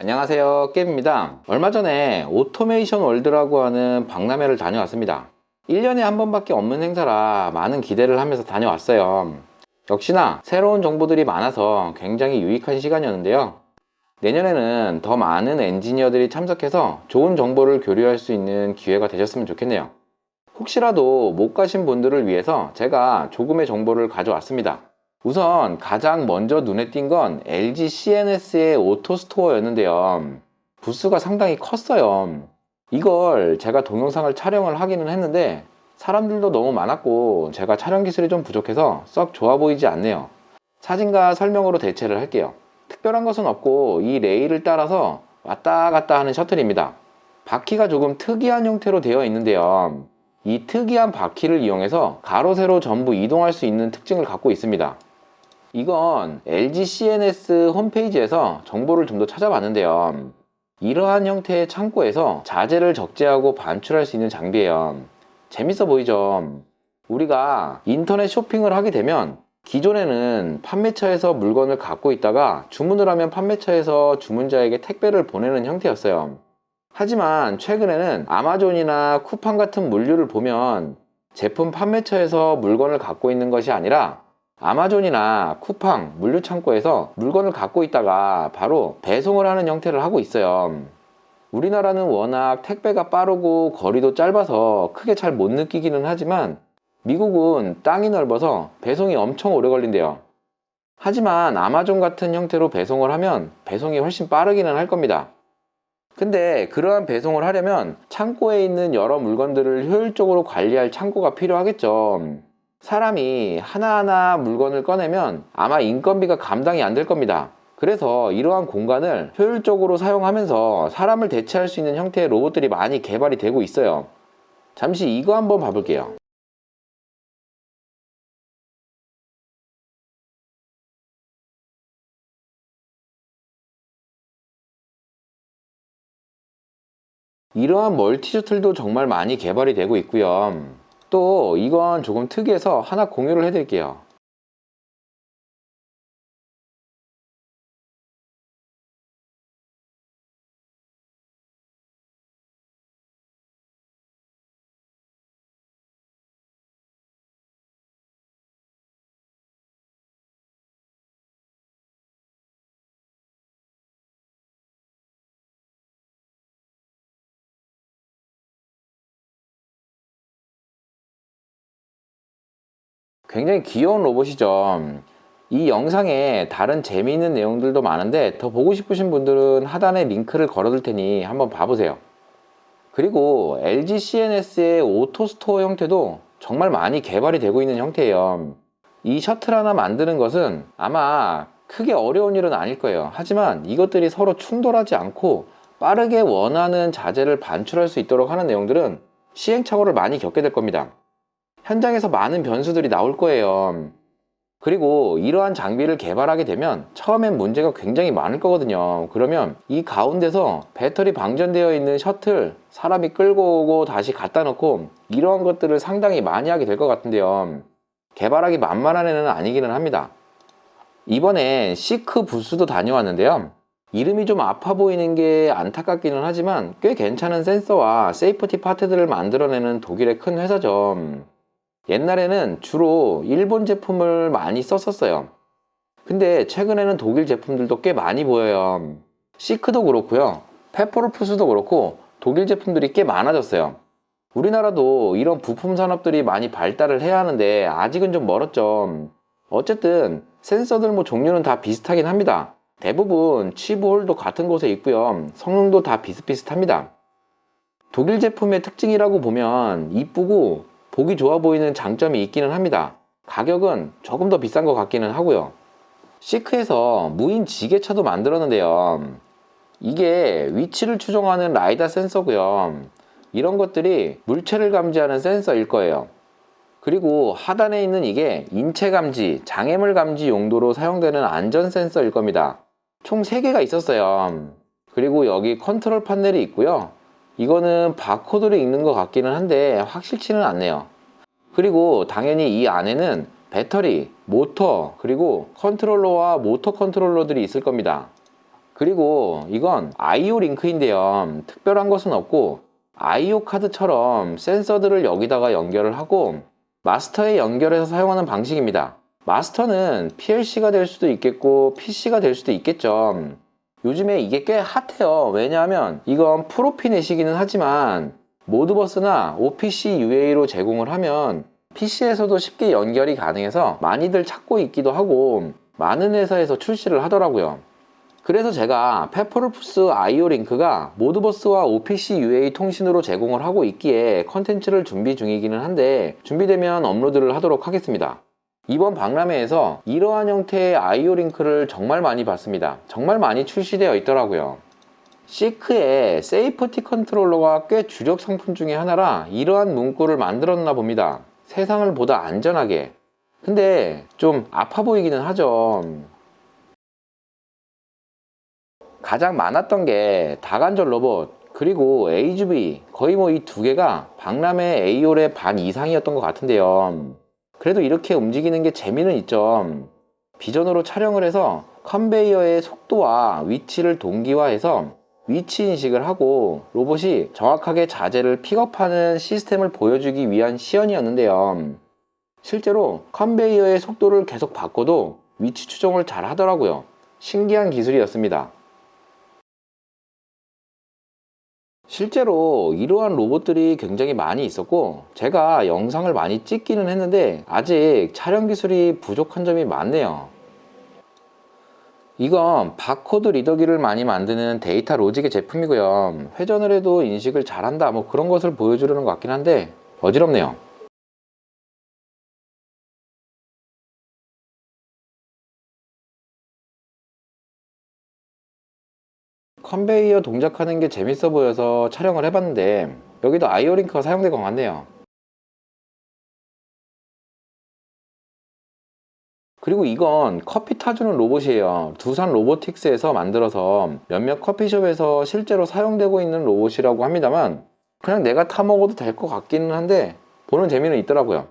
안녕하세요, 깨입니다. 얼마 전에 오토메이션 월드라고 하는 박람회를 다녀왔습니다. 1년에 한 번밖에 없는 행사라 많은 기대를 하면서 다녀왔어요. 역시나 새로운 정보들이 많아서 굉장히 유익한 시간이었는데요. 내년에는 더 많은 엔지니어들이 참석해서 좋은 정보를 교류할 수 있는 기회가 되셨으면 좋겠네요. 혹시라도 못 가신 분들을 위해서 제가 조금의 정보를 가져왔습니다. 우선 가장 먼저 눈에 띈 건 LG CNS의 오토스토어였는데요. 부스가 상당히 컸어요. 이걸 제가 동영상을 촬영을 하기는 했는데 사람들도 너무 많았고 제가 촬영 기술이 좀 부족해서 썩 좋아 보이지 않네요. 사진과 설명으로 대체를 할게요. 특별한 것은 없고 이 레일을 따라서 왔다 갔다 하는 셔틀입니다. 바퀴가 조금 특이한 형태로 되어 있는데요. 이 특이한 바퀴를 이용해서 가로 세로 전부 이동할 수 있는 특징을 갖고 있습니다. 이건 LG CNS 홈페이지에서 정보를 좀 더 찾아봤는데요. 이러한 형태의 창고에서 자재를 적재하고 반출할 수 있는 장비예요. 재밌어 보이죠? 우리가 인터넷 쇼핑을 하게 되면 기존에는 판매처에서 물건을 갖고 있다가 주문을 하면 판매처에서 주문자에게 택배를 보내는 형태였어요. 하지만 최근에는 아마존이나 쿠팡 같은 물류를 보면 제품 판매처에서 물건을 갖고 있는 것이 아니라 아마존이나 쿠팡 물류 창고에서 물건을 갖고 있다가 바로 배송을 하는 형태를 하고 있어요. 우리나라는 워낙 택배가 빠르고 거리도 짧아서 크게 잘 못 느끼기는 하지만 미국은 땅이 넓어서 배송이 엄청 오래 걸린대요. 하지만 아마존 같은 형태로 배송을 하면 배송이 훨씬 빠르기는 할 겁니다. 근데 그러한 배송을 하려면 창고에 있는 여러 물건들을 효율적으로 관리할 창고가 필요하겠죠. 사람이 하나하나 물건을 꺼내면 아마 인건비가 감당이 안 될 겁니다. 그래서 이러한 공간을 효율적으로 사용하면서 사람을 대체할 수 있는 형태의 로봇들이 많이 개발이 되고 있어요. 잠시 이거 한번 봐볼게요. 이러한 멀티셔틀도 정말 많이 개발이 되고 있고요. 또 이건 조금 특이해서 하나 공유를 해드릴게요. 굉장히 귀여운 로봇이죠. 이 영상에 다른 재미있는 내용들도 많은데 더 보고 싶으신 분들은 하단에 링크를 걸어둘 테니 한번 봐보세요. 그리고 LG CNS의 오토스토어 형태도 정말 많이 개발이 되고 있는 형태예요. 이 셔틀 하나 만드는 것은 아마 크게 어려운 일은 아닐 거예요. 하지만 이것들이 서로 충돌하지 않고 빠르게 원하는 자재를 반출할 수 있도록 하는 내용들은 시행착오를 많이 겪게 될 겁니다. 현장에서 많은 변수들이 나올 거예요. 그리고 이러한 장비를 개발하게 되면 처음엔 문제가 굉장히 많을 거거든요. 그러면 이 가운데서 배터리 방전되어 있는 셔틀 사람이 끌고 오고 다시 갖다 놓고 이러한 것들을 상당히 많이 하게 될 것 같은데요. 개발하기 만만한 애는 아니기는 합니다. 이번에 시크 부스도 다녀왔는데요. 이름이 좀 아파 보이는 게 안타깝기는 하지만 꽤 괜찮은 센서와 세이프티 파트들을 만들어내는 독일의 큰 회사죠. 옛날에는 주로 일본 제품을 많이 썼었어요. 근데 최근에는 독일 제품들도 꽤 많이 보여요. 시크도 그렇고요. 페퍼로푸스도 그렇고 독일 제품들이 꽤 많아졌어요. 우리나라도 이런 부품 산업들이 많이 발달을 해야 하는데 아직은 좀 멀었죠. 어쨌든 센서들 종류는 다 비슷하긴 합니다. 대부분 치브홀도 같은 곳에 있고요. 성능도 다 비슷비슷합니다. 독일 제품의 특징이라고 보면 이쁘고 보기 좋아 보이는 장점이 있기는 합니다. 가격은 조금 더 비싼 것 같기는 하고요. 시크에서 무인 지게차도 만들었는데요. 이게 위치를 추정하는 라이다 센서고요. 이런 것들이 물체를 감지하는 센서일 거예요. 그리고 하단에 있는 이게 인체 감지, 장애물 감지 용도로 사용되는 안전 센서일 겁니다. 총 3개가 있었어요. 그리고 여기 컨트롤 판넬이 있고요. 이거는 바코드를 읽는 것 같기는 한데 확실치는 않네요. 그리고 당연히 이 안에는 배터리, 모터, 그리고 컨트롤러와 모터 컨트롤러들이 있을 겁니다. 그리고 이건 IO 링크인데요. 특별한 것은 없고 IO 카드처럼 센서들을 여기다가 연결을 하고 마스터에 연결해서 사용하는 방식입니다. 마스터는 PLC가 될 수도 있겠고 PC가 될 수도 있겠죠. 요즘에 이게 꽤 핫해요. 왜냐하면 이건 프로피넷이기는 하지만 모드버스나 OPC UA로 제공을 하면 PC에서도 쉽게 연결이 가능해서 많이들 찾고 있기도 하고 많은 회사에서 출시를 하더라고요. 그래서 제가 페퍼루프스 IO 링크가 모드버스와 OPC UA 통신으로 제공을 하고 있기에 컨텐츠를 준비 중이기는 한데 준비되면 업로드를 하도록 하겠습니다. 이번 박람회에서 이러한 형태의 IO 링크를 정말 많이 봤습니다. 정말 많이 출시되어 있더라고요. 시크의 세이프티 컨트롤러가 꽤 주력 상품 중에 하나라 이러한 문구를 만들었나 봅니다. 세상을 보다 안전하게. 근데 좀 아파 보이기는 하죠. 가장 많았던 게 다관절 로봇 그리고 AGV 거의 뭐 이 두 개가 박람회 A홀의 반 이상이었던 것 같은데요. 그래도 이렇게 움직이는 게 재미는 있죠. 비전으로 촬영을 해서 컨베이어의 속도와 위치를 동기화해서 위치 인식을 하고 로봇이 정확하게 자재를 픽업하는 시스템을 보여주기 위한 시연이었는데요. 실제로 컨베이어의 속도를 계속 바꿔도 위치 추정을 잘 하더라고요. 신기한 기술이었습니다. 실제로 이러한 로봇들이 굉장히 많이 있었고 제가 영상을 많이 찍기는 했는데 아직 촬영 기술이 부족한 점이 많네요. 이건 바코드 리더기를 많이 만드는 데이터 로직의 제품이고요. 회전을 해도 인식을 잘한다 뭐 그런 것을 보여주려는 것 같긴 한데 어지럽네요. 컨베이어 동작하는 게 재밌어 보여서 촬영을 해봤는데 여기도 아이오링크가 사용된 것 같네요. 그리고 이건 커피 타주는 로봇이에요. 두산 로보틱스에서 만들어서 몇몇 커피숍에서 실제로 사용되고 있는 로봇이라고 합니다만 그냥 내가 타 먹어도 될 것 같기는 한데 보는 재미는 있더라고요.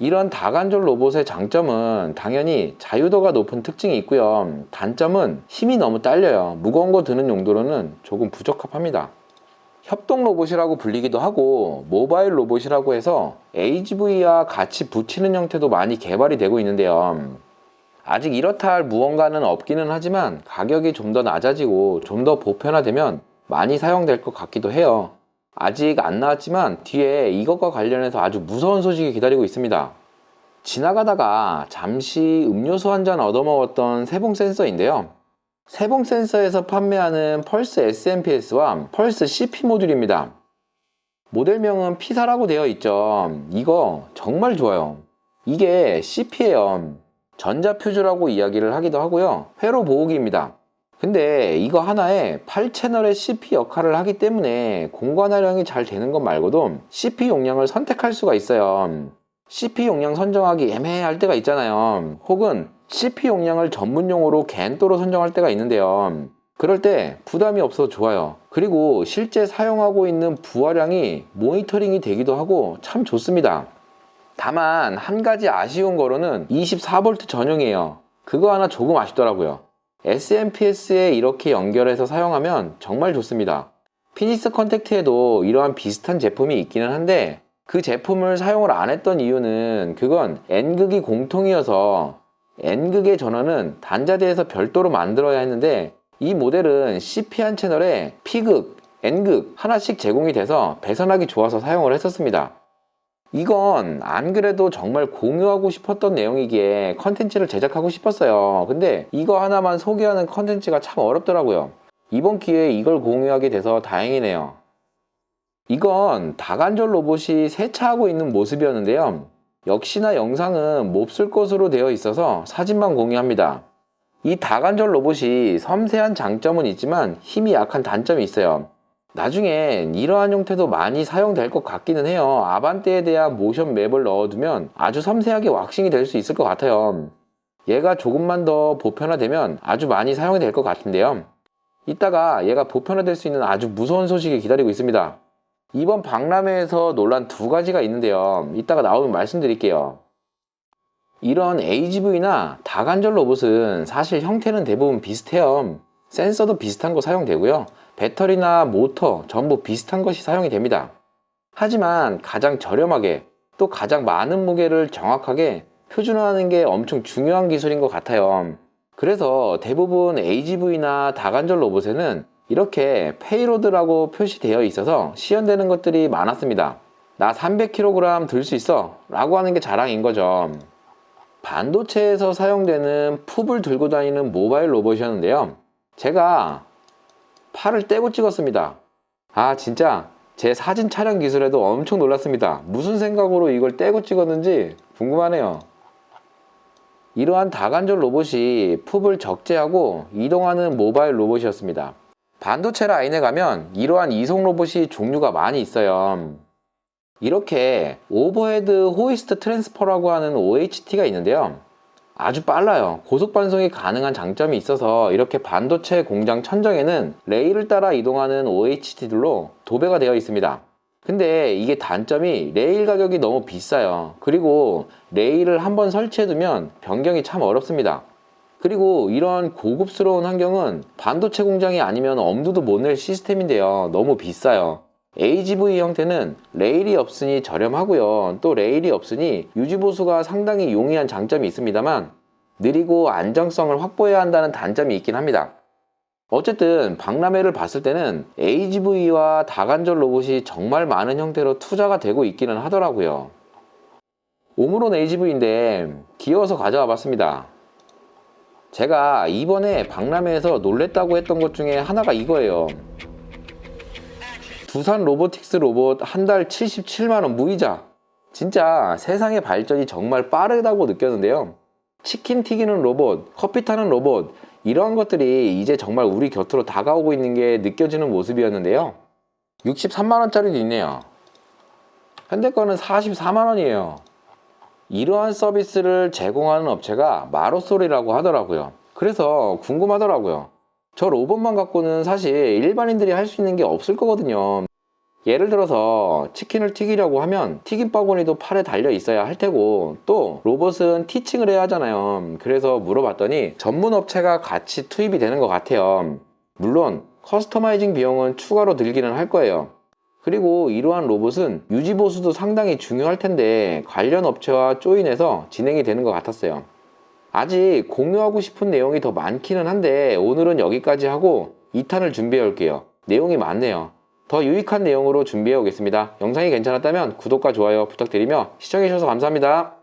이런 다관절 로봇의 장점은 당연히 자유도가 높은 특징이 있고요. 단점은 힘이 너무 딸려요. 무거운 거 드는 용도로는 조금 부적합합니다. 협동 로봇이라고 불리기도 하고 모바일 로봇이라고 해서 AGV와 같이 붙이는 형태도 많이 개발이 되고 있는데요. 아직 이렇다 할 무언가는 없기는 하지만 가격이 좀 더 낮아지고 좀 더 보편화되면 많이 사용될 것 같기도 해요. 아직 안 나왔지만 뒤에 이것과 관련해서 아주 무서운 소식이 기다리고 있습니다. 지나가다가 잠시 음료수 한 잔 얻어먹었던 세봉 센서인데요. 세봉 센서에서 판매하는 펄스 SMPS와 펄스 CP 모듈입니다. 모델명은 P사라고 되어 있죠. 이거 정말 좋아요. 이게 CP예요. 전자퓨즈라고 이야기를 하기도 하고요. 회로 보호기입니다. 근데 이거 하나에 8채널의 CP 역할을 하기 때문에 공간 활용이 잘 되는 것 말고도 CP 용량을 선택할 수가 있어요. CP 용량 선정하기 애매할 때가 있잖아요. 혹은 CP 용량을 전문용어로 갠또로 선정할 때가 있는데요. 그럴 때 부담이 없어서 좋아요. 그리고 실제 사용하고 있는 부하량이 모니터링이 되기도 하고 참 좋습니다. 다만 한 가지 아쉬운 거로는 24V 전용이에요. 그거 하나 조금 아쉽더라고요. SMPS에 이렇게 연결해서 사용하면 정말 좋습니다. 피니스 컨택트에도 이러한 비슷한 제품이 있기는 한데 그 제품을 사용을 안 했던 이유는 그건 N극이 공통이어서 N극의 전원은 단자대에서 별도로 만들어야 했는데 이 모델은 CP 한 채널에 P극, N극 하나씩 제공이 돼서 배선하기 좋아서 사용을 했었습니다. 이건 안 그래도 정말 공유하고 싶었던 내용이기에 컨텐츠를 제작하고 싶었어요. 근데 이거 하나만 소개하는 컨텐츠가 참 어렵더라고요. 이번 기회에 이걸 공유하게 돼서 다행이네요. 이건 다관절 로봇이 세차하고 있는 모습이었는데요. 역시나 영상은 몹쓸 것으로 되어 있어서 사진만 공유합니다. 이 다관절 로봇이 섬세한 장점은 있지만 힘이 약한 단점이 있어요. 나중엔 이러한 형태도 많이 사용될 것 같기는 해요. 아반떼에 대한 모션 맵을 넣어두면 아주 섬세하게 왁싱이 될 수 있을 것 같아요. 얘가 조금만 더 보편화되면 아주 많이 사용이 될 것 같은데요. 이따가 얘가 보편화될 수 있는 아주 무서운 소식이 기다리고 있습니다. 이번 박람회에서 논란 두 가지가 있는데요. 이따가 나오면 말씀드릴게요. 이런 AGV나 다관절 로봇은 사실 형태는 대부분 비슷해요. 센서도 비슷한 거 사용되고요. 배터리나 모터 전부 비슷한 것이 사용이 됩니다. 하지만 가장 저렴하게 또 가장 많은 무게를 정확하게 표준화하는 게 엄청 중요한 기술인 것 같아요. 그래서 대부분 AGV나 다관절 로봇에는 이렇게 페이로드라고 표시되어 있어서 시연되는 것들이 많았습니다. 나 300kg 들 수 있어 라고 하는 게 자랑인 거죠. 반도체에서 사용되는 풉을 들고 다니는 모바일 로봇이었는데요. 제가 팔을 떼고 찍었습니다. 진짜 제 사진 촬영 기술에도 엄청 놀랐습니다. 무슨 생각으로 이걸 떼고 찍었는지 궁금하네요. 이러한 다관절 로봇이 풉을 적재하고 이동하는 모바일 로봇이었습니다. 반도체 라인에 가면 이러한 이송 로봇이 종류가 많이 있어요. 이렇게 오버헤드 호이스트 트랜스퍼라고 하는 OHT가 있는데요. 아주 빨라요. 고속 반송이 가능한 장점이 있어서 이렇게 반도체 공장 천정에는 레일을 따라 이동하는 OHT들로 도배가 되어 있습니다. 근데 이게 단점이 레일 가격이 너무 비싸요. 그리고 레일을 한번 설치해두면 변경이 참 어렵습니다. 그리고 이런 고급스러운 환경은 반도체 공장이 아니면 엄두도 못 낼 시스템인데요. 너무 비싸요. AGV 형태는 레일이 없으니 저렴하고요. 또 레일이 없으니 유지보수가 상당히 용이한 장점이 있습니다만 느리고 안정성을 확보해야 한다는 단점이 있긴 합니다. 어쨌든 박람회를 봤을 때는 AGV와 다관절 로봇이 정말 많은 형태로 투자가 되고 있기는 하더라고요. 오므론 AGV인데 귀여워서 가져와 봤습니다. 제가 이번에 박람회에서 놀랬다고 했던 것 중에 하나가 이거예요. 두산 로보틱스 로봇 한 달 77만원 무이자. 진짜 세상의 발전이 정말 빠르다고 느꼈는데요. 치킨 튀기는 로봇, 커피 타는 로봇, 이러한 것들이 이제 정말 우리 곁으로 다가오고 있는 게 느껴지는 모습이었는데요. 63만원짜리도 있네요. 현대 거는 44만원이에요. 이러한 서비스를 제공하는 업체가 마로솔이라고 하더라고요. 그래서 궁금하더라고요. 저 로봇만 갖고는 사실 일반인들이 할 수 있는 게 없을 거거든요. 예를 들어서 치킨을 튀기려고 하면 튀김 바구니도 팔에 달려 있어야 할 테고, 또 로봇은 티칭을 해야 하잖아요. 그래서 물어봤더니 전문 업체가 같이 투입이 되는 것 같아요. 물론 커스터마이징 비용은 추가로 들기는 할 거예요. 그리고 이러한 로봇은 유지보수도 상당히 중요할 텐데 관련 업체와 조인해서 진행이 되는 것 같았어요. 아직 공유하고 싶은 내용이 더 많기는 한데 오늘은 여기까지 하고 2탄을 준비해 올게요. 내용이 많네요. 더 유익한 내용으로 준비해 오겠습니다. 영상이 괜찮았다면 구독과 좋아요 부탁드리며 시청해 주셔서 감사합니다.